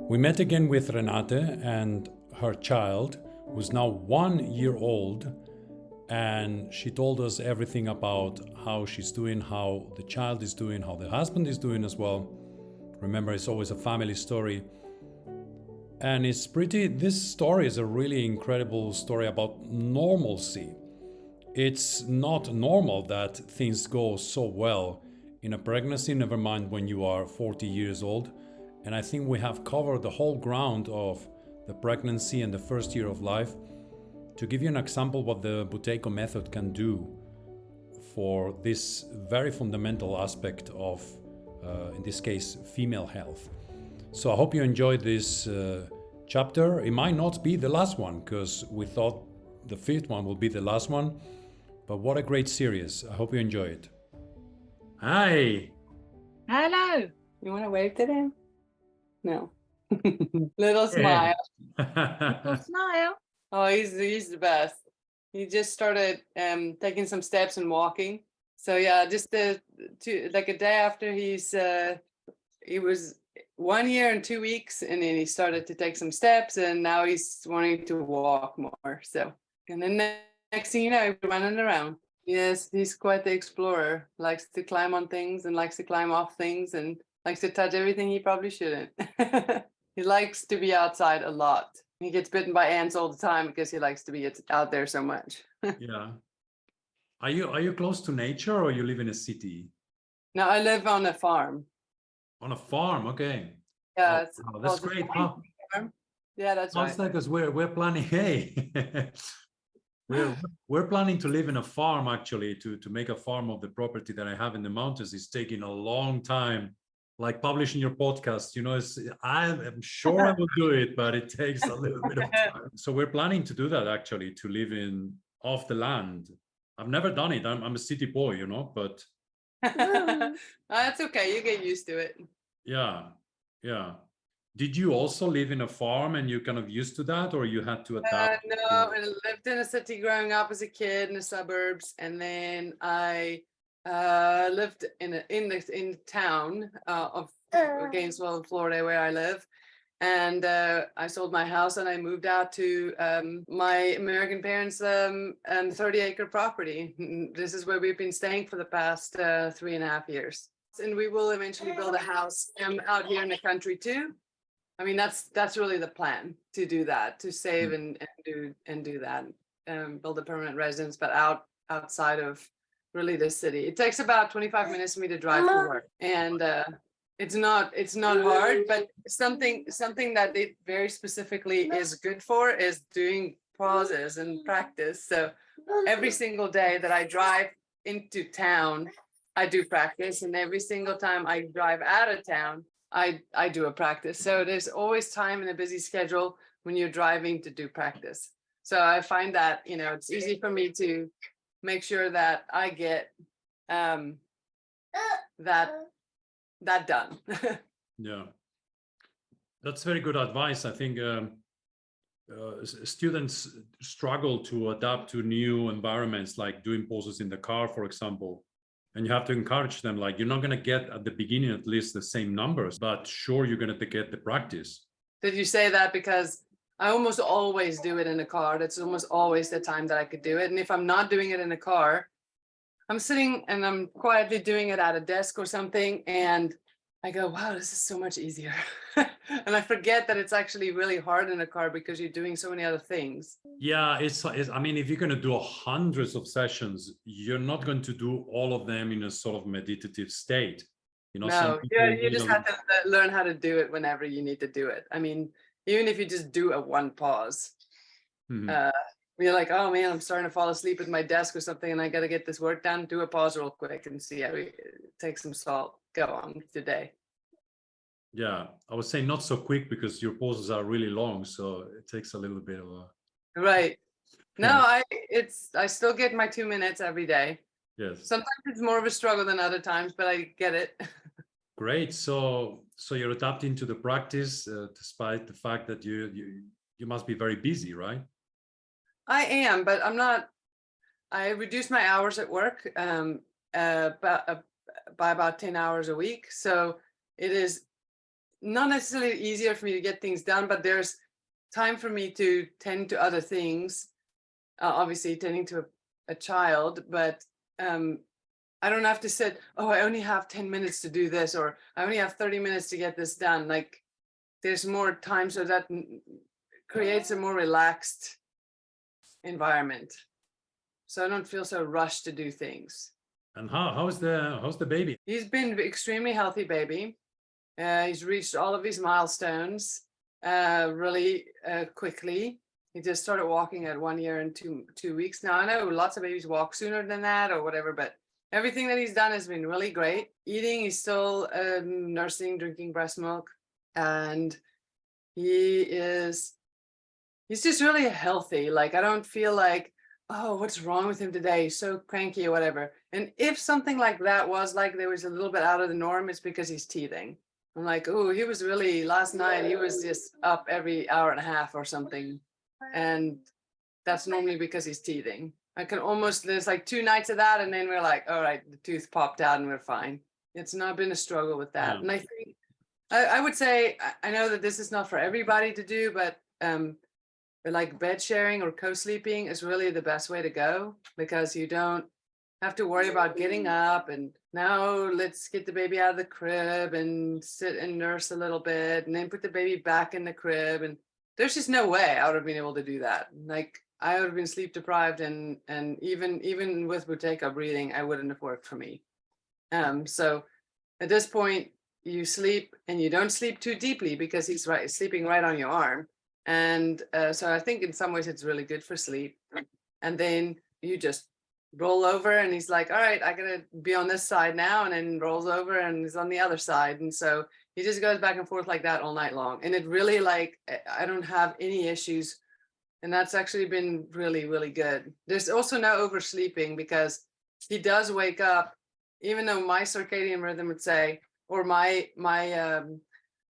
We met again with Renate and her child, who's now 1 year old, and she told us everything about how she's doing, how the child is doing, how the husband is doing as well. Remember, it's always a family story. And this story is a really incredible story about normalcy. It's not normal that things go so well in a pregnancy, never mind when you are 40 years old. And I think we have covered the whole ground of the pregnancy and the first year of life. To give you an example what the Buteyko method can do for this very fundamental aspect of, in this case, female health. So I hope you enjoyed this chapter. It might not be the last one because we thought the fifth one will be the last one. But what a great series. I hope you enjoy it. Hi. Hello. You want to wave to them? No. Little smile. Little smile. Oh, he's the best. He just started taking some steps and walking. So yeah, just a day after he was 1 year and 2 weeks, and then he started to take some steps, and now he's wanting to walk more. So, and then next thing you know, he's running around. Yes, he's quite the explorer. Likes to climb on things and likes to climb off things and likes to touch everything he probably shouldn't. He likes to be outside a lot. He gets bitten by ants all the time because he likes to be out there so much. Yeah. Are you close to nature or you live in a city? No, I live on a farm. On a farm, okay. Yeah, oh, that's great. Huh? Yeah, that's right. Because we're planning. Hey, we're planning to live in a farm actually. To make a farm of the property that I have in the mountains is taking a long time. Like publishing your podcast, I'm sure I will do it, but it takes a little bit of time. So we're planning to do that actually, to live off the land. I've never done it. I'm a city boy, but that's okay. You get used to it. Yeah. Did you also live in a farm and you're kind of used to that, or you had to adapt? No, I lived in a city growing up as a kid in the suburbs, and then I lived in the town of Gainesville, Florida, where I live. And I sold my house and I moved out to my American parents' 30-acre property. This is where we've been staying for the past 3.5 years. And we will eventually build a house out here in the country too. I mean, that's really the plan, to do that, to save and do that, build a permanent residence, but outside of really the city. It takes about 25 minutes for me to drive to work, and it's not hard, but something that it very specifically is good for is doing pauses and practice. So every single day that I drive into town, I do practice, and every single time I drive out of town, I do a practice. So there's always time in a busy schedule when you're driving to do practice. So I find that, it's easy for me to make sure that I get that done. Yeah, that's very good advice. I think students struggle to adapt to new environments, like doing pauses in the car, for example. And you have to encourage them, like, you're not going to get at the beginning at least the same numbers, but sure, you're going to get the practice. Did you say that? Because I almost always do it in the car. That's almost always the time that I could do it. And if I'm not doing it in the car, I'm sitting and I'm quietly doing it at a desk or something. And I go, wow, this is so much easier. And I forget that it's actually really hard in a car because you're doing so many other things. Yeah, I mean, if you're going to do hundreds of sessions, you're not going to do all of them in a sort of meditative state. No, you just have to learn how to do it whenever you need to do it. I mean, even if you just do a one pause, you're like, oh man, I'm starting to fall asleep at my desk or something, and I got to get this work done. Do a pause real quick and see how take some salt. Go on today. Yeah, I would say not so quick because your pauses are really long, so it takes a little bit of a. Right. No, I still get my 2 minutes every day. Yes. Sometimes it's more of a struggle than other times, but I get it. Great. So you're adapting to the practice despite the fact that you must be very busy, right? I am, but I'm not. I reduced my hours at work by about 10 hours a week. So it is not necessarily easier for me to get things done, but there's time for me to tend to other things. Obviously tending to a child, but I don't have to say, oh, I only have 10 minutes to do this, or I only have 30 minutes to get this done. Like there's more time, so that creates a more relaxed environment. So I don't feel so rushed to do things. And how's the baby? He's been extremely healthy baby. He's reached all of his milestones really quickly. He just started walking at 1 year and two weeks. Now, I know lots of babies walk sooner than that or whatever, but everything that he's done has been really great. Eating, he's still nursing, drinking breast milk. And he's just really healthy. Like, I don't feel like, oh, what's wrong with him today? He's so cranky or whatever. And if something like that was like there was a little bit out of the norm, it's because he's teething. I'm like, oh, he was really, last night, he was just up every hour and a half or something. And that's normally because he's teething. I can almost, there's like 2 nights of that. And then we're like, all right, the tooth popped out and we're fine. It's not been a struggle with that. Yeah. And I think, I would say, I know that this is not for everybody to do, but like bed sharing or co-sleeping is really the best way to go, because you don't have to worry about getting up and now let's get the baby out of the crib and sit and nurse a little bit and then put the baby back in the crib. And there's just no way I would have been able to do that. Like I would have been sleep deprived, and even with Buteyko breathing, I wouldn't have worked for me. So at this point, you sleep and you don't sleep too deeply because he's sleeping right on your arm. And so I think in some ways it's really good for sleep. And then you just roll over and he's like, all right, I gotta be on this side now, and then rolls over and he's on the other side. And so he just goes back and forth like that all night long. And it really, like, I don't have any issues. And that's actually been really, really good. There's also no oversleeping because he does wake up, even though my circadian rhythm would say, or my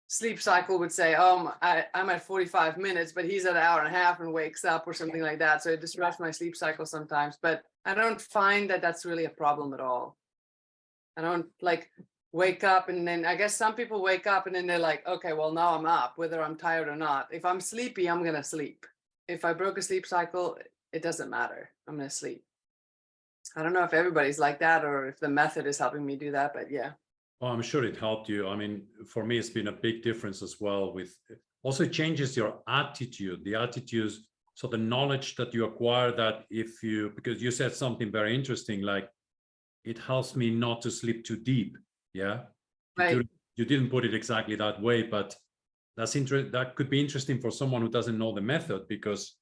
sleep cycle would say, oh, I'm at 45 minutes, but he's at an hour and a half and wakes up or something like that. So it disrupts my sleep cycle sometimes, but I don't find that that's really a problem at all. I don't like wake up and then, I guess some people wake up and then they're like, okay, well now I'm up, whether I'm tired or not. If I'm sleepy, I'm going to sleep. If I broke a sleep cycle, it doesn't matter. I'm going to sleep. I don't know if everybody's like that or if the method is helping me do that, but yeah. Well, I'm sure it helped you. I mean, for me, it's been a big difference as well. With also, it changes your attitude, the attitudes. So the knowledge that you acquire, that if you, because you said something very interesting, like it helps me not to sleep too deep. Yeah. Right. You didn't put it exactly that way, but that could be interesting for someone who doesn't know the method, because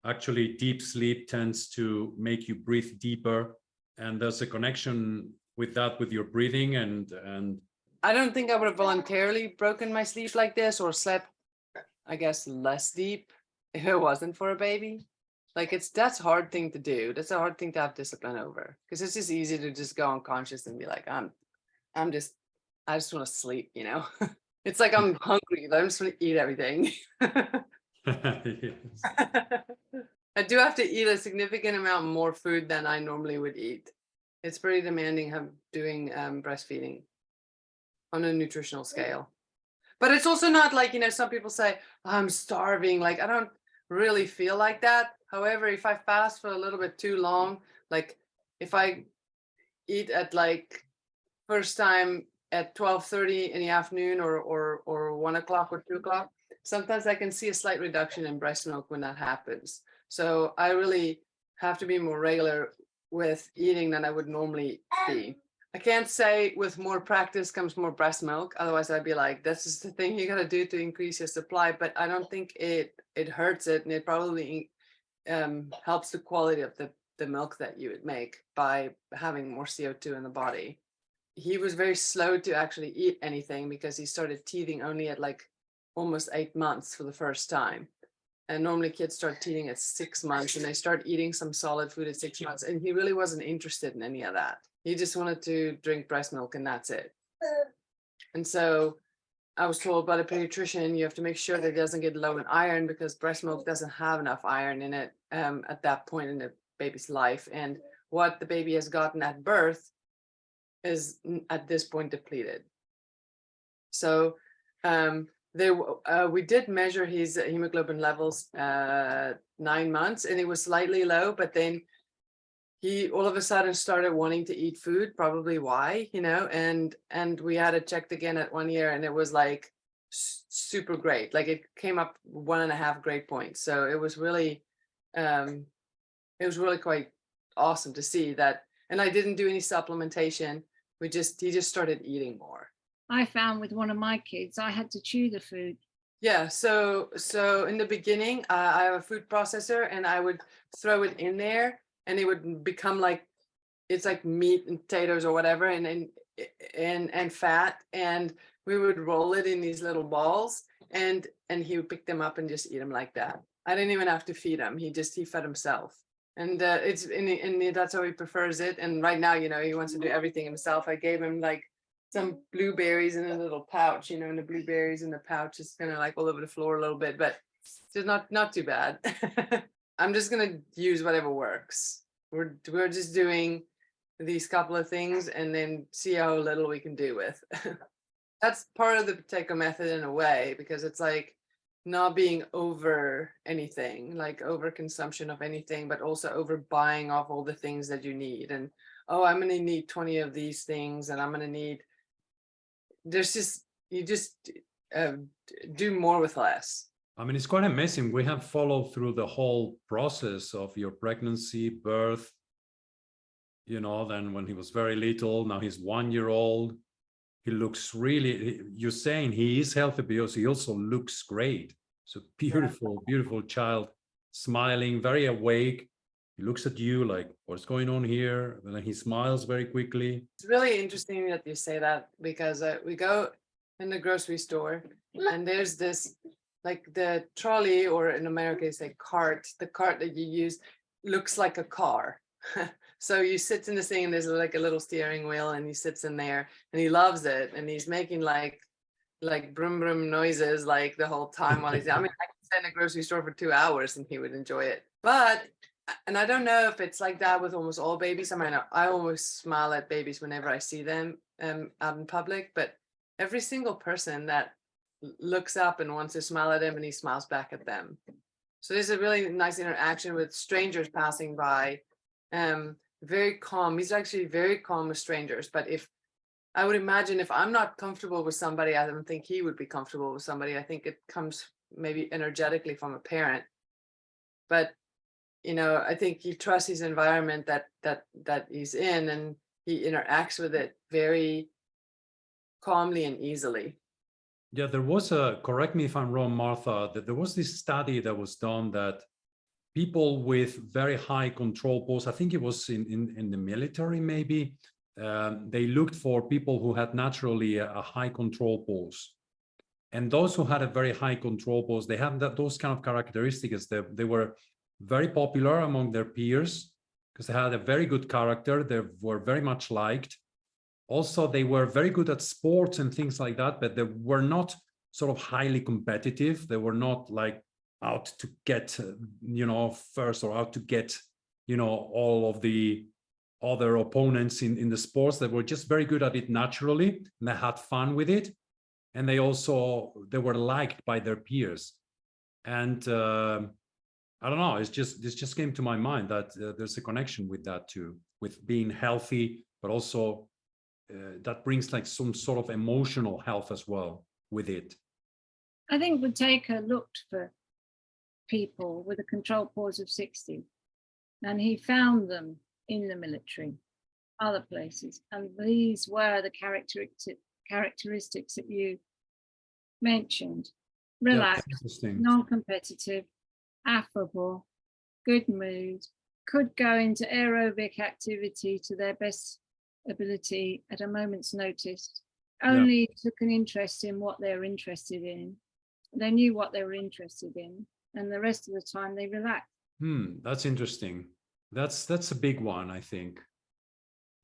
actually deep sleep tends to make you breathe deeper. And there's a connection with that, with your breathing. And I don't think I would have voluntarily broken my sleep like this or slept, I guess, less deep if it wasn't for a baby. Like that's a hard thing to do. That's a hard thing to have discipline over, because it's just easy to just go unconscious and be like, I just want to sleep, you know. It's like I'm hungry, I just want to eat everything. Yes. I do have to eat a significant amount more food than I normally would eat. It's pretty demanding doing breastfeeding on a nutritional scale. But it's also not like, you know, some people say, I'm starving. Like, I don't really feel like that. However, if I fast for a little bit too long, like if I eat at like first time at 12:30 in the afternoon or 1 o'clock or 2 o'clock, sometimes I can see a slight reduction in breast milk when that happens. So I really have to be more regular with eating than I would normally be. I can't say with more practice comes more breast milk. Otherwise I'd be like, this is the thing you got to do to increase your supply. But I don't think it hurts it. And it probably helps the quality of the milk that you would make by having more CO2 in the body. He was very slow to actually eat anything because he started teething only at like almost 8 months for the first time. And normally kids start teething at 6 months and they start eating some solid food at 6 months. And he really wasn't interested in any of that. He just wanted to drink breast milk and that's it. And so I was told by the pediatrician, you have to make sure that it doesn't get low in iron because breast milk doesn't have enough iron in it at that point in the baby's life. And what the baby has gotten at birth is at this point depleted. So we did measure his hemoglobin levels 9 months, and it was slightly low, but then he all of a sudden started wanting to eat food, probably why, and we had it checked again at 1 year, and it was like super great. Like it came up 1.5 grade points. So it was really quite awesome to see that. And I didn't do any supplementation. He just started eating more. I found with one of my kids, I had to chew the food. Yeah, so in the beginning, I have a food processor, and I would throw it in there, and it would become like, it's like meat and potatoes or whatever, and fat, and we would roll it in these little balls, and he would pick them up and just eat them like that. I didn't even have to feed him. He fed himself, and that's how he prefers it. And right now, he wants to do everything himself. I gave him like some blueberries in a little pouch, and the blueberries in the pouch is kind of like all over the floor a little bit, but it's not too bad. I'm just gonna use whatever works. We're just doing these couple of things and then see how little we can do with. That's part of the Buteyko method in a way, because it's like not being over anything, like over consumption of anything, but also over buying off all the things that you need. And I'm gonna need 20 of these things, and I'm gonna need. You just do more with less. I mean, it's quite amazing. We have followed through the whole process of your pregnancy, birth, then when he was very little, now he's 1 year old. He looks really, you're saying he is healthy because he also looks great. So beautiful, beautiful child, smiling, very awake. He looks at you like, what's going on here? And then he smiles very quickly. It's really interesting that you say that, because we go in the grocery store, and there's this, like the trolley, or in America it's a cart. The cart that you use looks like a car. So you sit in this thing, and there's like a little steering wheel, and he sits in there, and he loves it, and he's making like brum brum noises like the whole time while he's. I mean, I could sit in a grocery store for 2 hours and he would enjoy it. And I don't know if it's like that with almost all babies. I mean, I always smile at babies whenever I see them out in public, but every single person that looks up and wants to smile at him, and he smiles back at them. So there's a really nice interaction with strangers passing by. Very calm. He's actually very calm with strangers. But I would imagine if I'm not comfortable with somebody, I don't think he would be comfortable with somebody. I think it comes maybe energetically from a parent. But I think he trusts his environment that he's in, and he interacts with it very calmly and easily. Yeah, there was correct me if I'm wrong, Martha, that there was this study that was done that people with very high control pulse, I think it was in the military maybe, they looked for people who had naturally a high control pulse. And those who had a very high control pulse, they have those kind of characteristics. They were very popular among their peers because they had a very good character. They were very much liked. Also, they were very good at sports and things like that, but they were not sort of highly competitive. They were not like out to get, first, or out to get, all of the other opponents in the sports. They were just very good at it naturally, and they had fun with it. And they were liked by their peers. And I don't know, this just came to my mind that there's a connection with that too, with being healthy, but also that brings like some sort of emotional health as well with it. I think Buteyko looked for people with a control pause of 60, and he found them in the military, other places, and these were the characteristics that you mentioned: relaxed, non-competitive, affable, good mood, could go into aerobic activity to their best ability at a moment's notice, only took an interest in what they're interested in. They knew what they were interested in, and the rest of the time they relaxed. That's interesting. That's a big one, I think,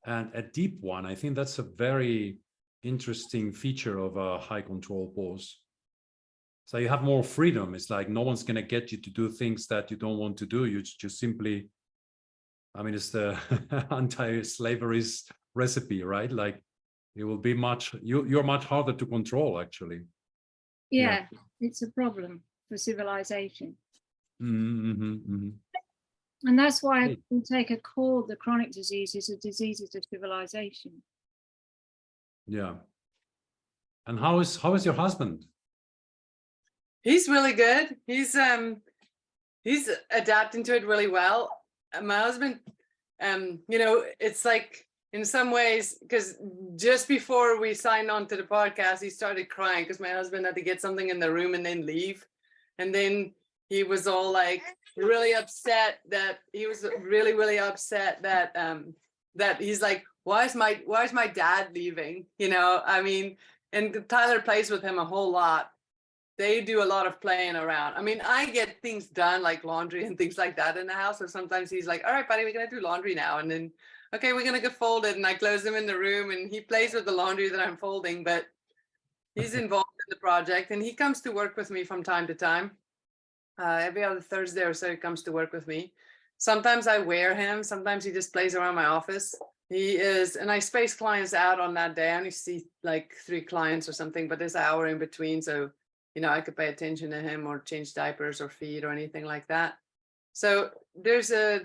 and a deep one. I think that's a very interesting feature of a high control pause. So you have more freedom. It's like no one's going to get you to do things that you don't want to do. You just simply, I mean, it's the anti-slavery recipe, right? Like it will be you're much harder to control, actually. Yeah, it's a problem for civilization. And that's why Buteyko called the chronic diseases the diseases of civilization. Yeah. And how is your husband? He's really good. He's adapting to it really well. My husband, you know, it's like in some ways, because just before we signed on to the podcast, he started crying because my husband had to get something in the room and then leave. And then he was all like really upset that he was really upset that that he's like, why is my dad leaving? You know, I mean, and Tyler plays with him a whole lot. They do a lot of playing around. I mean, I get things done like laundry and things like that in the house. So sometimes he's like, all right, buddy, we're going to do laundry now. And then, okay, we're going to go fold it. And I close him in the room and he plays with the laundry that I'm folding, but he's involved in the project and he comes to work with me from time to time. Every other Thursday or so, he comes to work with me. Sometimes I wear him. Sometimes he just plays around my office. He is, and I space clients out on that day. I only see like 3 clients or something, but there's an hour in between. So, you know, I could pay attention to him or change diapers or feed or anything like that. So there's a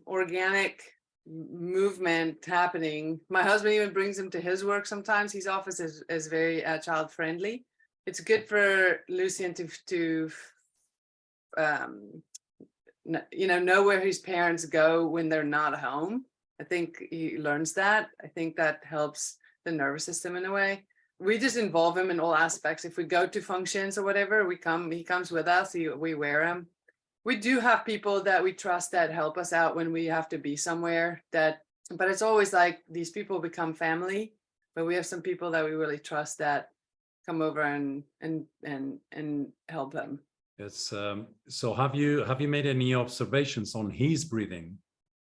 organic movement happening. My husband even brings him to his work sometimes. His office is very child friendly. It's good for Lucian to you know where his parents go when they're not home. I think he learns that. I think that helps the nervous system in a way. We just involve him in all aspects. If we go to functions or whatever, he comes with us, we wear him. We do have people that we trust that help us out when we have to be somewhere, but it's always like these people become family, but we have some people that we really trust that come over and help him. It's so have you made any observations on his breathing?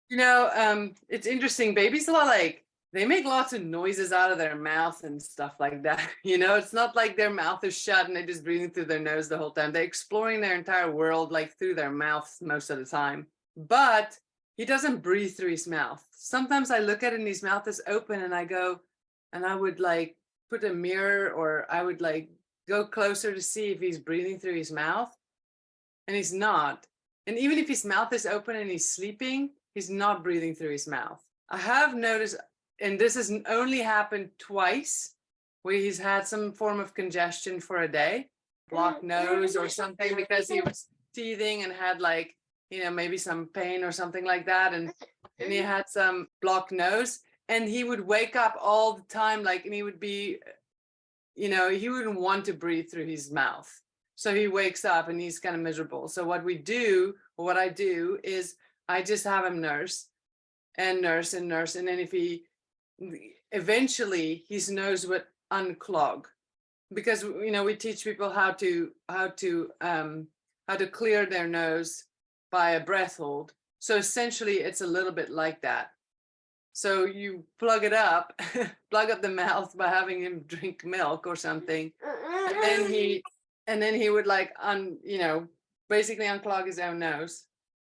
You know, it's interesting. Babies a lot like they make lots of noises out of their mouth and stuff like that. You know, it's not like their mouth is shut and they're just breathing through their nose the whole time. They're exploring their entire world like through their mouth most of the time. But he doesn't breathe through his mouth. Sometimes I look at it and his mouth is open and I go, and I would like put a mirror or I would like go closer to see if he's breathing through his mouth. And he's not. And even if his mouth is open and he's sleeping, he's not breathing through his mouth. I have noticed, and this has only happened twice, where he's had some form of congestion for a day, blocked nose or something, because he was teething and had like, you know, maybe some pain or something like that. And he had some blocked nose and he would wake up all the time, like, and he would be, you know, he wouldn't want to breathe through his mouth. So he wakes up and he's kind of miserable. So what we do, or what I do, is I just have him nurse. And then if he eventually his nose would unclog, because you know we teach people how to clear their nose by a breath hold. So essentially it's a little bit like that. So you plug it up, plug up the mouth by having him drink milk or something, and then he would like you know, basically unclog his own nose.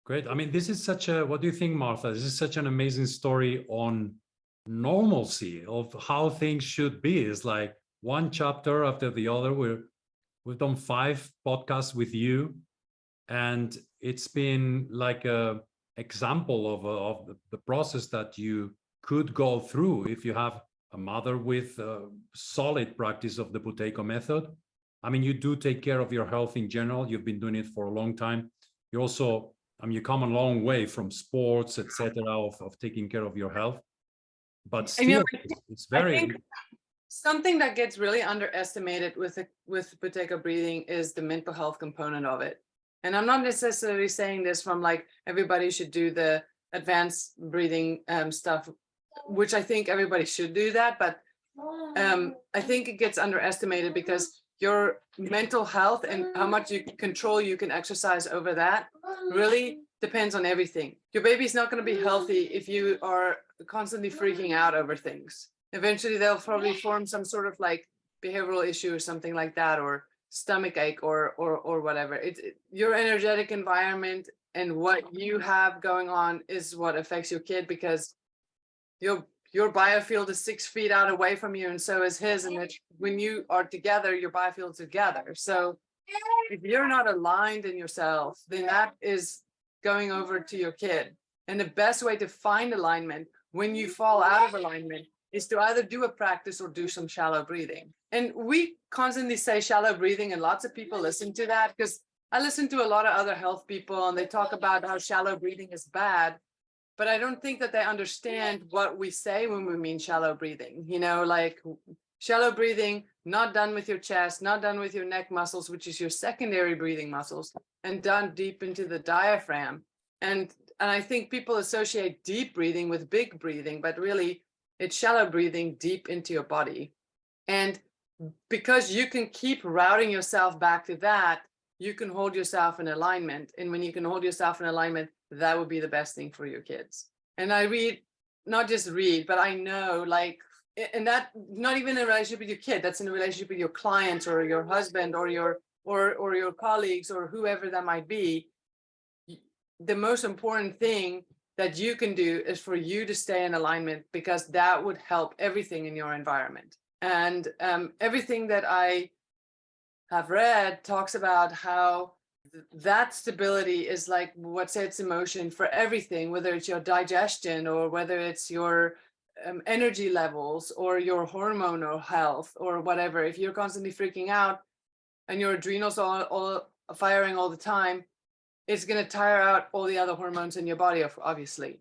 Great. I mean, this is such a, what do you think, Martha? This is such an amazing story on normalcy of how things should be. It's like one chapter after the other. We've done 5 podcasts with you, and it's been like a example of the process that you could go through if you have a mother with a solid practice of the Buteyko method. I mean, you do take care of your health in general. You've been doing it for a long time. You also, I mean, you come a long way from sports, etc., of taking care of your health. But still, you know, it's very... Something that gets really underestimated with Buteyko breathing is the mental health component of it. And I'm not necessarily saying this from like everybody should do the advanced breathing stuff, which I think everybody should do that. But I think it gets underestimated because your mental health and how much control you can exercise over that really depends on everything. Your baby's not going to be healthy if you are constantly freaking out over things. Eventually they'll probably form some sort of like behavioral issue or something like that, or stomach ache or whatever. Your energetic environment and what you have going on is what affects your kid, because your your biofield is 6 feet out away from you, and so is his. And that when you are together, your biofield's together. So if you're not aligned in yourself, then that is going over to your kid. And the best way to find alignment when you fall out of alignment is to either do a practice or do some shallow breathing. And we constantly say shallow breathing, and lots of people listen to that, because I listen to a lot of other health people and they talk about how shallow breathing is bad. But I don't think that they understand what we say when we mean shallow breathing. You know, like shallow breathing, not done with your chest, not done with your neck muscles, which is your secondary breathing muscles, and done deep into the diaphragm. And I think people associate deep breathing with big breathing, but really it's shallow breathing deep into your body. And because you can keep routing yourself back to that, you can hold yourself in alignment. And when you can hold yourself in alignment, that would be the best thing for your kids. And I read, not just read, but I know, like, and that not even in a relationship with your kid, that's in a relationship with your clients or your husband or your colleagues or whoever that might be. The most important thing that you can do is for you to stay in alignment, because that would help everything in your environment. And everything that I have read talks about how that stability is like what sets emotion for everything, whether it's your digestion or whether it's your energy levels or your hormonal health or whatever. If you're constantly freaking out and your adrenals are all firing all the time, it's going to tire out all the other hormones in your body, obviously.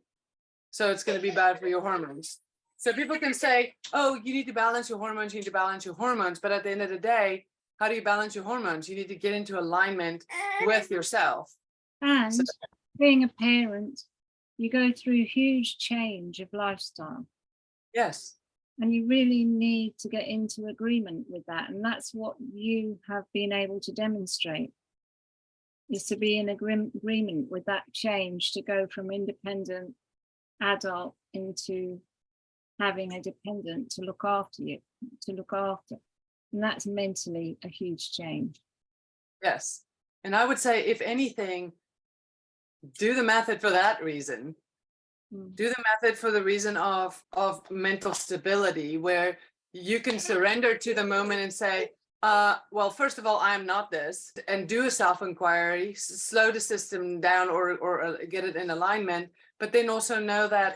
So it's going to be bad for your hormones. So people can say, oh, you need to balance your hormones, you need to balance your hormones. But at the end of the day, how do you balance your hormones? You need to get into alignment with yourself. And being a parent, you go through a huge change of lifestyle. Yes. And you really need to get into agreement with that. And that's what you have been able to demonstrate, is to be in agreement with that change, to go from independent adult into having a dependent to look after you, to look after. And that's mentally a huge change. Yes. And I would say, if anything, do the method for that reason. Do the method for the reason of mental stability, where you can surrender to the moment and say, well, first of all, I'm not this, and do a self-inquiry, slow the system down or get it in alignment. But then also know that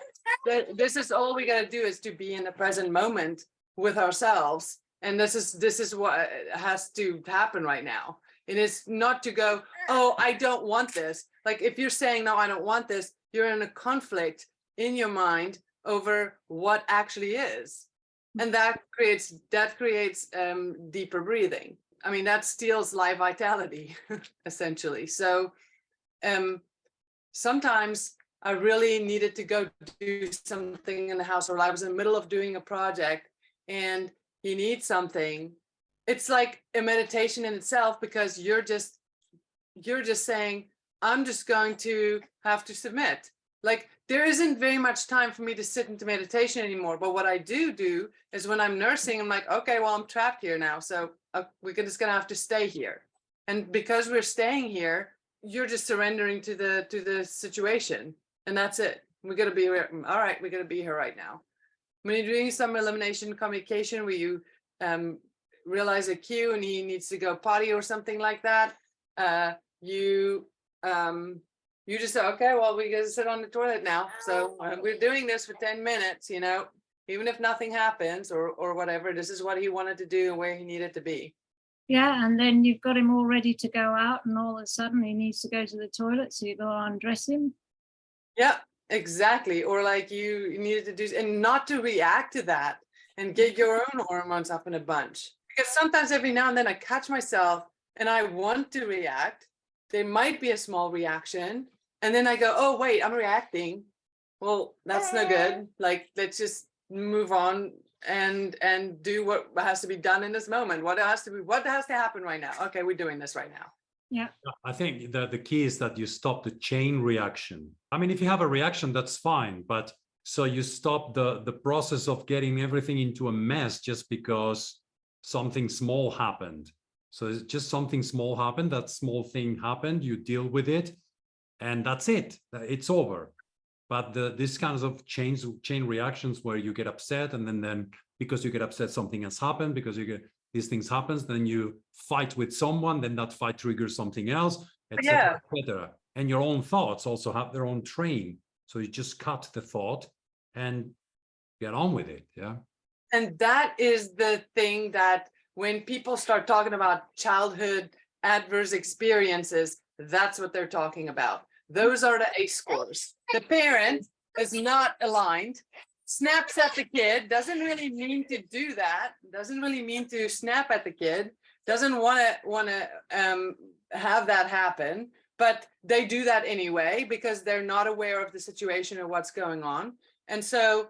this is all we got to do, is to be in the present moment with ourselves. And this is what has to happen right now. It is not to go, oh, I don't want this. Like, if you're saying, no, I don't want this, you're in a conflict in your mind over what actually is. And that creates deeper breathing. I mean, that steals life vitality, essentially. So sometimes I really needed to go do something in the house, or I was in the middle of doing a project and you need something. It's like a meditation in itself, because you're just saying, I'm just going to have to submit. Like, there isn't very much time for me to sit into meditation anymore. But what I do is, when I'm nursing, I'm like, okay, well, I'm trapped here now. So we're just going to have to stay here. And because we're staying here, you're just surrendering to the situation. And that's it. We're going to be, all right, we're going to be here right now. When you're doing some elimination communication where you realize a cue and he needs to go potty or something like that, you just say, okay, well, we gotta sit on the toilet now. So we're doing this for 10 minutes, you know, even if nothing happens or whatever, this is what he wanted to do and where he needed to be. Yeah, and then you've got him all ready to go out, and all of a sudden he needs to go to the toilet, so you go undress him. Yeah, exactly. Or like you needed to do, and not to react to that and get your own hormones up in a bunch. Because sometimes every now and then I catch myself and I want to react. There might be a small reaction. And then I go, oh, wait, I'm reacting. Well, that's no good. Like, let's just move on and do what has to be done in this moment. What has to happen right now? Okay, we're doing this right now. Yeah. I think that the key is that you stop the chain reaction. I mean, if you have a reaction, that's fine. But so you stop the process of getting everything into a mess just because something small happened. So it's just something small happened. That small thing happened. You deal with it. And that's it. It's over. But these kinds of chain reactions where you get upset, and then because you get upset, something has happened, because you get these things happens, then you fight with someone, then that fight triggers something else, etc., etc. And your own thoughts also have their own train. So you just cut the thought and get on with it. Yeah. And that is the thing that when people start talking about childhood adverse experiences, that's what they're talking about. Those are the ACE scores. The parent is not aligned, snaps at the kid, doesn't really mean to do that, doesn't really mean to snap at the kid, doesn't want to have that happen, but they do that anyway because they're not aware of the situation or what's going on. And so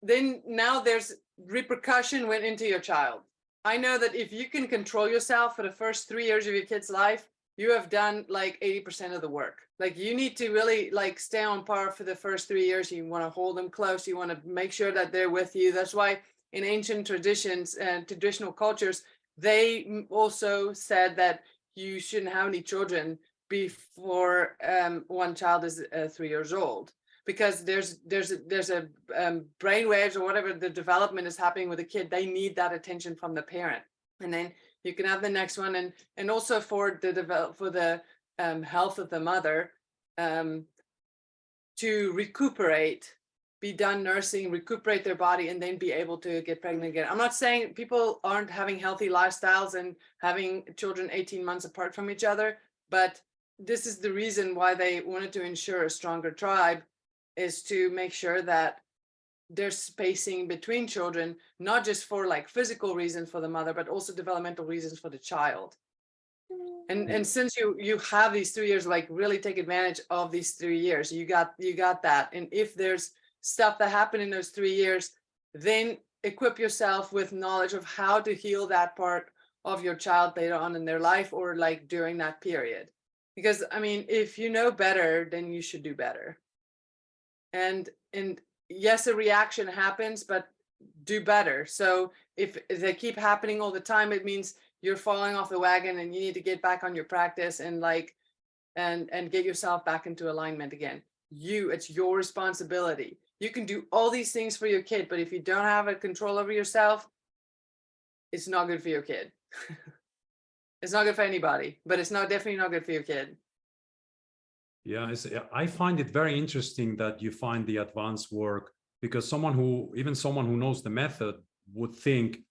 then now there's repercussion went into your child. I know that if you can control yourself for the first 3 years of your kid's life, you have done like 80% of the work. Like you need to really like stay on par for the first 3 years. You want to hold them close. You want to make sure that they're with you. That's why in ancient traditions and traditional cultures, they also said that you shouldn't have any children before one child is 3 years old, because there's a brain waves or whatever the development is happening with the kid. They need that attention from the parent, and then you can have the next one, and also for the health of the mother, to recuperate, be done nursing, recuperate their body, and then be able to get pregnant again. I'm not saying people aren't having healthy lifestyles and having children 18 months apart from each other, but this is the reason why they wanted to ensure a stronger tribe, is to make sure that there's spacing between children, not just for like physical reasons for the mother, but also developmental reasons for the child. And since you have these 3 years, like really take advantage of these 3 years. You got that. And if there's stuff that happened in those 3 years, then equip yourself with knowledge of how to heal that part of your child later on in their life, or like during that period. Because I mean, if you know better, then you should do better. And yes, a reaction happens, but do better. So if they keep happening all the time, it means you're falling off the wagon, and you need to get back on your practice and like and get yourself back into alignment again. It's your responsibility. You can do all these things for your kid, but if you don't have a control over yourself, it's not good for your kid. It's not good for anybody, but it's definitely not good for your kid. Yeah, I find it very interesting that you find the advanced work, because someone who knows the method would think,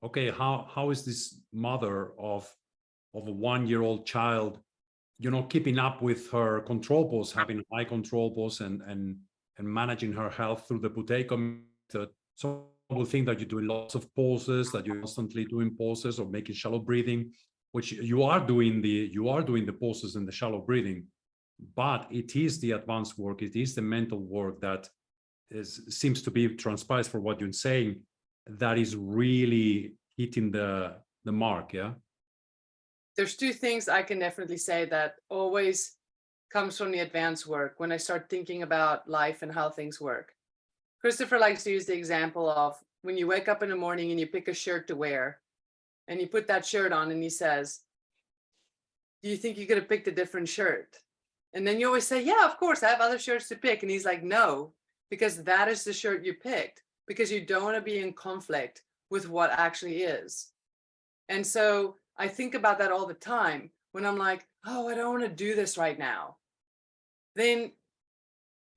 okay, how is this mother of a 1-year-old child, keeping up with her control pose, having high control pose, and managing her health through the Buteyko method. Some will think that you're doing lots of poses, that you're constantly doing poses or making shallow breathing, which you are doing the poses and the shallow breathing. But it is the advanced work, it is the mental work that seems to be transpires for what you're saying, that is really hitting the mark. Yeah. There's two things I can definitely say that always comes from the advanced work when I start thinking about life and how things work. Christopher likes to use the example of when you wake up in the morning and you pick a shirt to wear, and you put that shirt on, and he says, do you think you could have picked a different shirt? And then you always say, yeah, of course, I have other shirts to pick. And he's like, no, because that is the shirt you picked, because you don't want to be in conflict with what actually is. And so I think about that all the time when I'm like, oh, I don't want to do this right now. Then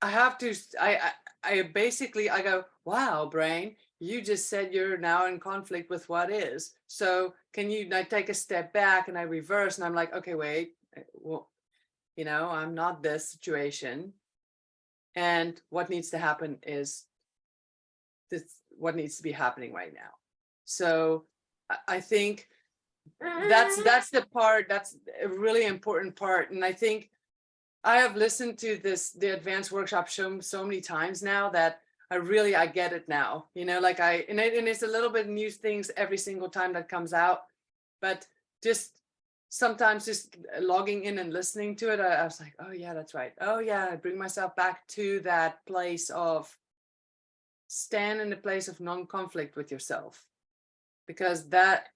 I have to, I basically go, wow, brain, you just said you're now in conflict with what is. So can you take a step back? And I reverse, and I'm like, okay, wait, well, I'm not this situation. And what needs to happen is this, what needs to be happening right now. So I think that's the part, that's a really important part. And I think I have listened to the advanced workshop so many times now that I get it now, and it's a little bit new things every single time that comes out, but just sometimes just logging in and listening to it, I was like, oh yeah, that's right. Oh yeah, I bring myself back to that place of stand in the place of non-conflict with yourself, because that,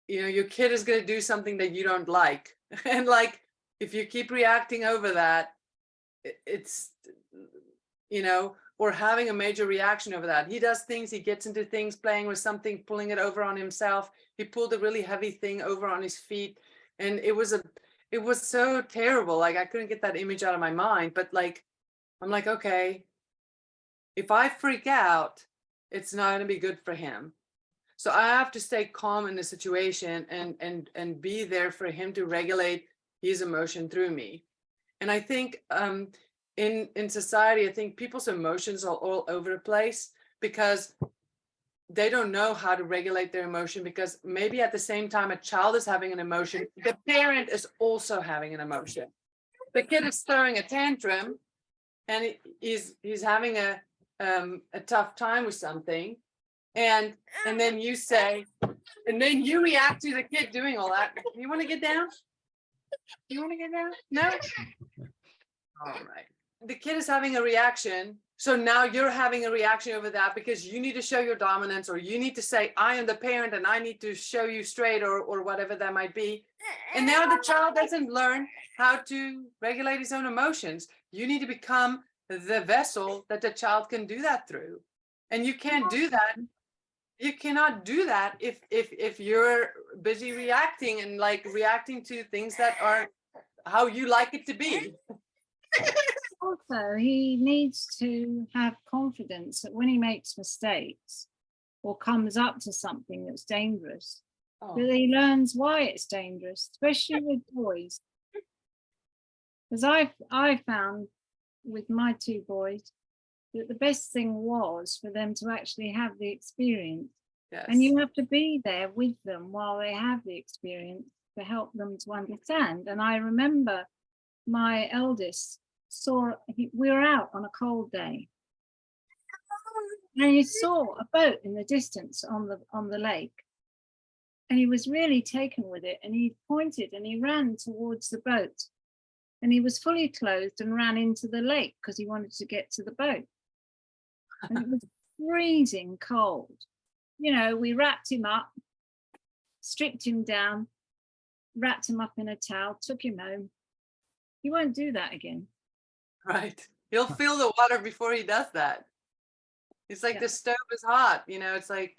your kid is going to do something that you don't like. And like, if you keep reacting over that, it's you know, or having a major reaction over that. He does things, he gets into things, playing with something, pulling it over on himself. He pulled a really heavy thing over on his feet. And it was so terrible. Like, I couldn't get that image out of my mind, but like, I'm like, okay, if I freak out, it's not going to be good for him. So I have to stay calm in the situation and be there for him to regulate his emotion through me. And I think in society, I think people's emotions are all over the place because they don't know how to regulate their emotion, because maybe at the same time a child is having an emotion, the parent is also having an emotion. The kid is throwing a tantrum and he's having a tough time with something. And then you say, and then you react to the kid doing all that. You want to get down? You want to get down? No? All right. The kid is having a reaction. So now you're having a reaction over that because you need to show your dominance, or you need to say, I am the parent and I need to show you straight, or whatever that might be. And now the child doesn't learn how to regulate his own emotions. You need to become the vessel that the child can do that through. And you can't do that. You cannot do that if you're busy reacting and like reacting to things that are how you like it to be. Also, he needs to have confidence that when he makes mistakes or comes up to something that's dangerous, that he learns why it's dangerous, especially with boys. Because I found with my two boys that the best thing was for them to actually have the experience. Yes. And you have to be there with them while they have the experience to help them to understand. And I remember my eldest we were out on a cold day, and he saw a boat in the distance on the lake, and he was really taken with it, and he pointed and he ran towards the boat, and he was fully clothed and ran into the lake because he wanted to get to the boat. And it was freezing cold. You know, we wrapped him up, stripped him down, wrapped him up in a towel, took him home. He won't do that again. Right. He'll feel the water before he does that. It's like the stove is hot, you know, it's like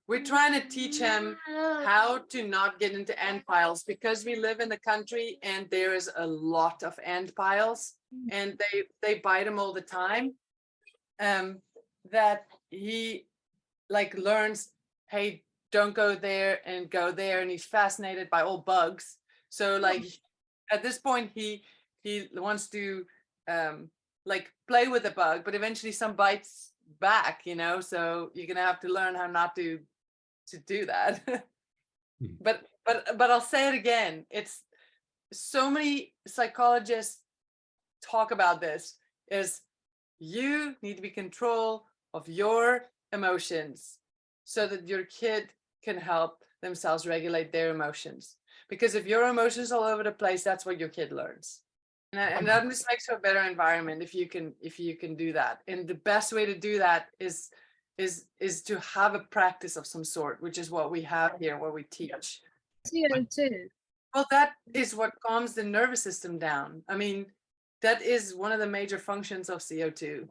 we're trying to teach him how to not get into ant piles, because we live in the country and there is a lot of ant piles and they bite him all the time. That he like learns, hey, don't go there and go there, and he's fascinated by all bugs. So like at this point he wants to like play with the bug, but eventually some bites back, you know, so you're gonna have to learn how not to do that. but I'll say it again, it's so many psychologists talk about this, is you need to be in control of your emotions so that your kid can help themselves regulate their emotions. Because if your emotions all over the place, that's what your kid learns. And that just makes for a better environment if you can do that. And the best way to do that is to have a practice of some sort, which is what we have here, what we teach. CO2. Well, that is what calms the nervous system down. I mean, that is one of the major functions of CO2.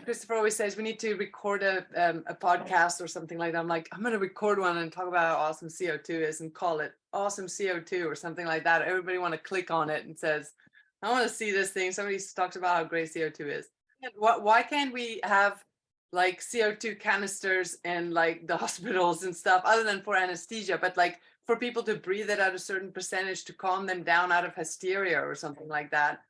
Christopher always says we need to record a podcast or something like that. I'm like, I'm going to record one and talk about how awesome CO2 is and call it awesome CO2 or something like that. Everybody want to click on it and says, I want to see this thing. Somebody talks about how great CO2 is. Why can't we have like CO2 canisters in like the hospitals and stuff, other than for anesthesia, but like for people to breathe it at a certain percentage to calm them down out of hysteria or something like that?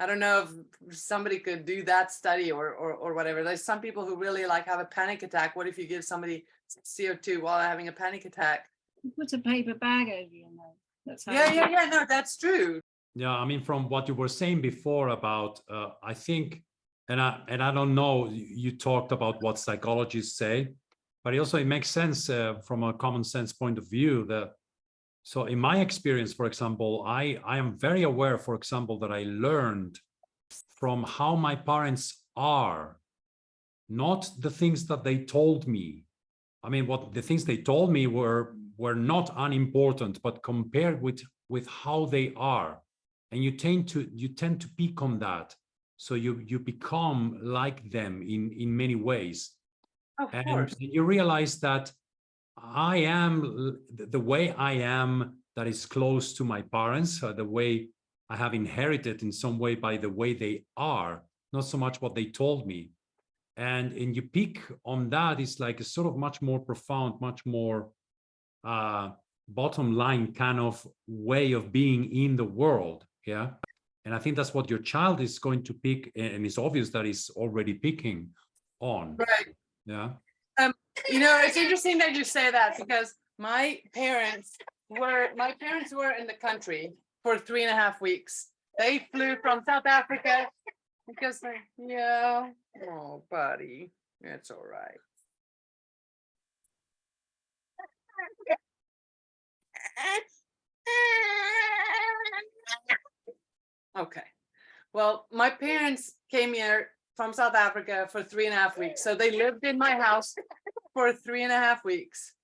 I don't know if somebody could do that study or whatever. There's some people who really like have a panic attack. What if you give somebody CO2 while having a panic attack? You put a paper bag over your nose. That's how. Yeah. No, that's true. Yeah, I mean, from what you were saying before about, I think, and I don't know, you talked about what psychologists say, but also it makes sense from a common sense point of view that. So in my experience, for example, I am very aware, for example, that I learned from how my parents are, not the things that they told me. I mean, what the things they told me were not unimportant, but compared with how they are. and you tend to pick on that. So you become like them in many ways. Of And course. you realize that I am the way I am, that is close to my parents, the way I have inherited in some way by the way they are, not so much what they told me. And you pick on that is like a sort of much more profound, much more bottom line kind of way of being in the world. Yeah. And I think that's what your child is going to pick, and it's obvious that he's already picking on. Right. Yeah. It's interesting that you say that, because my parents were in the country for 3.5 weeks. They flew from South Africa because oh buddy, it's all right. Okay. Well, my parents came here from South Africa for 3.5 weeks. So they lived in my house for 3.5 weeks.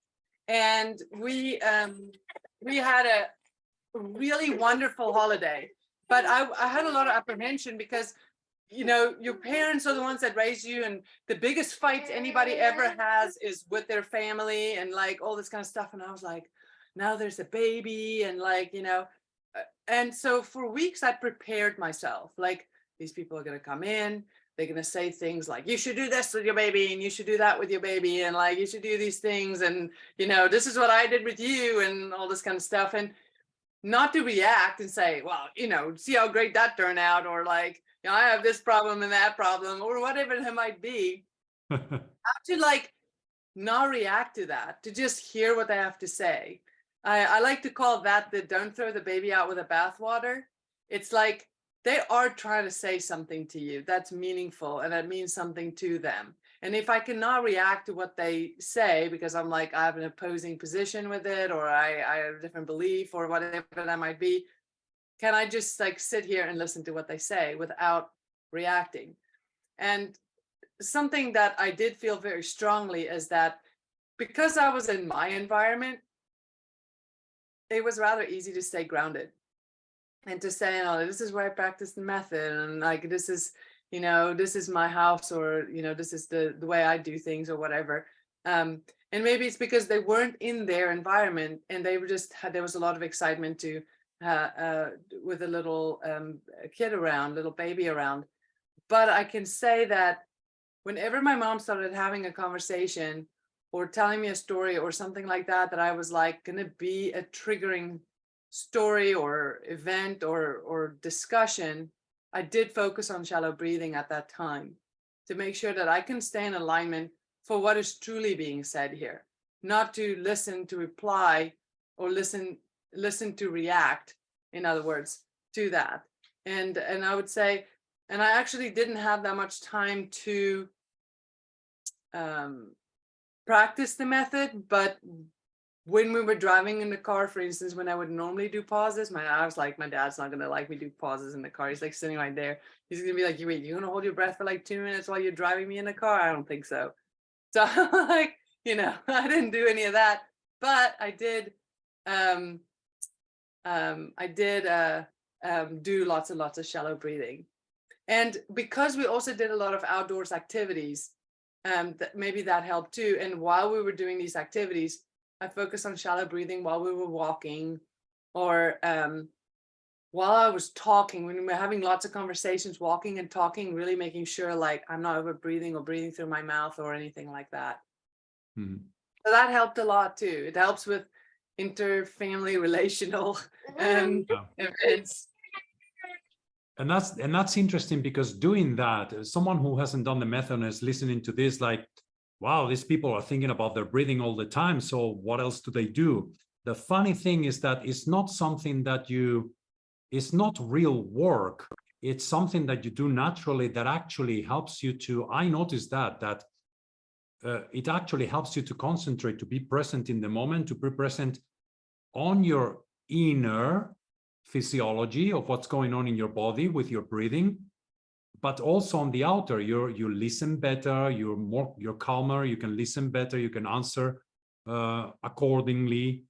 And we had a really wonderful holiday. But I had a lot of apprehension because, your parents are the ones that raise you, and the biggest fight anybody ever has is with their family and like all this kind of stuff. And I was like, now there's a baby, and like, and so for weeks I prepared myself, like, these people are going to come in, they're going to say things like, you should do this with your baby, and you should do that with your baby, and like, you should do these things, and this is what I did with you, and all this kind of stuff. And not to react and say, well, see how great that turned out, or like, I have this problem and that problem, or whatever it might be. I have to like not react to that, to just hear what they have to say. I like to call that the don't throw the baby out with the bathwater. It's like they are trying to say something to you that's meaningful and that means something to them. And if I cannot react to what they say because I'm like, I have an opposing position with it, or I have a different belief, or whatever that might be, can I just like sit here and listen to what they say without reacting? And something that I did feel very strongly is that because I was in my environment, it was rather easy to stay grounded and to say, this is where I practice the method, and like, this is, this is my house, or, this is the way I do things, or whatever. And maybe it's because they weren't in their environment, and they were just there was a lot of excitement to with a little kid around, little baby around. But I can say that whenever my mom started having a conversation or telling me a story or something like that, that I was like going to be a triggering story or event or discussion, I did focus on shallow breathing at that time to make sure that I can stay in alignment for what is truly being said here, not to listen to reply or listen to react, in other words, to that. And I would say, and I actually didn't have that much time to practice the method, but when we were driving in the car, for instance, when I would normally do pauses, I was like, my dad's not gonna like me do pauses in the car. He's like sitting right there. He's gonna be like, wait, you're gonna hold your breath for like 2 minutes while you're driving me in the car? I don't think so. So like, I didn't do any of that, but I did do lots and lots of shallow breathing. And because we also did a lot of outdoors activities, maybe that helped too. And while we were doing these activities, I focused on shallow breathing while we were walking, or while I was talking, when we were having lots of conversations, walking and talking, really making sure like I'm not over breathing or breathing through my mouth or anything like that. Mm-hmm. So that helped a lot too. It helps with inter-family relational events. And that's interesting, because doing that, someone who hasn't done the method and is listening to this, like, wow, these people are thinking about their breathing all the time. So what else do they do? The funny thing is that it's not something that it's not real work. It's something that you do naturally that actually helps you to, I noticed that it actually helps you to concentrate, to be present in the moment, to be present on your inner physiology of what's going on in your body with your breathing, but also on the outer. You listen better, you're calmer, you can listen better, you can answer accordingly.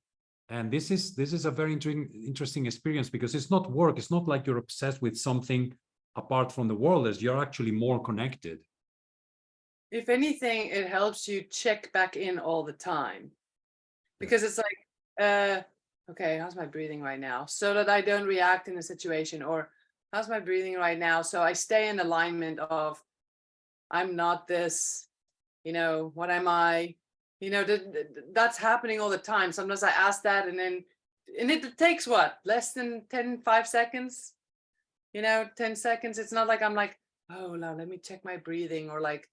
And this is a very interesting experience, because it's not work. It's not like you're obsessed with something apart from the world, as you're actually more connected. If anything, it helps you check back in all the time, because it's like, okay, how's my breathing right now? So that I don't react in a situation, or how's my breathing right now? So I stay in alignment of, I'm not this, what am I? That's happening all the time. Sometimes I ask that, and it takes what, less than 5 seconds, 10 seconds. It's not like I'm like, oh, now let me check my breathing, or like,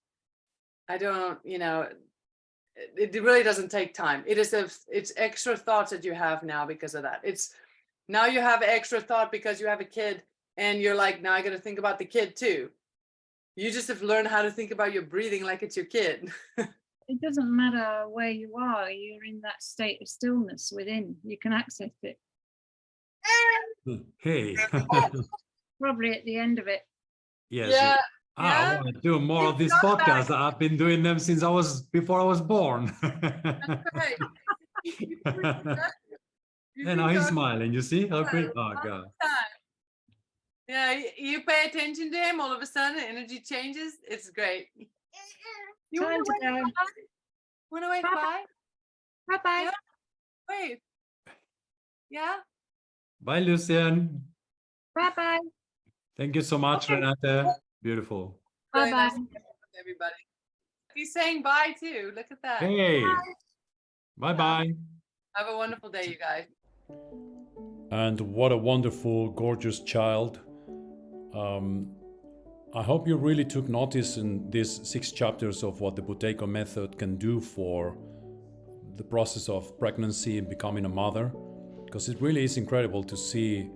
I don't, it really doesn't take time. It's extra thoughts that you have now because of that. It's now you have extra thought because you have a kid, and you're like, now I got to think about the kid too. You just have learned how to think about your breathing like it's your kid. It doesn't matter where you are, you're in that state of stillness within. You can access it. Hey. Probably at the end of it. Yes. Yeah. I want to do more of these podcasts. I've been doing them since before I was born. That's right. And now he's smiling, you see? How great. Oh, God. Yeah, you pay attention to him, all of a sudden energy changes. It's great. You Time to go. Want to wave bye? Bye-bye. Yeah. Wave. Yeah. Bye, Lucian. Bye-bye. Thank you so much, Renate. Beautiful. Really Bye-bye. nice to meet everybody. He's saying bye too. Look at that. Hey. Bye-bye. Have a wonderful day, you guys. And what a wonderful, gorgeous child. I hope you really took notice in these 6 chapters of what the Buteyko method can do for the process of pregnancy and becoming a mother, because it really is incredible to see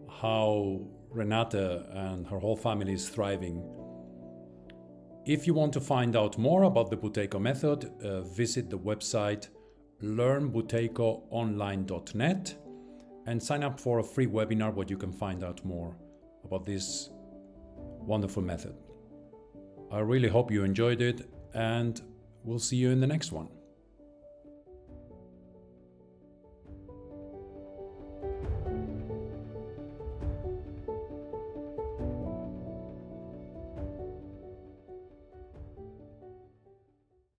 how Renate and her whole family is thriving. If you want to find out more about the Buteyko method, visit the website learnbuteykoonline.net and sign up for a free webinar where you can find out more about this wonderful method. I really hope you enjoyed it, and we'll see you in the next one.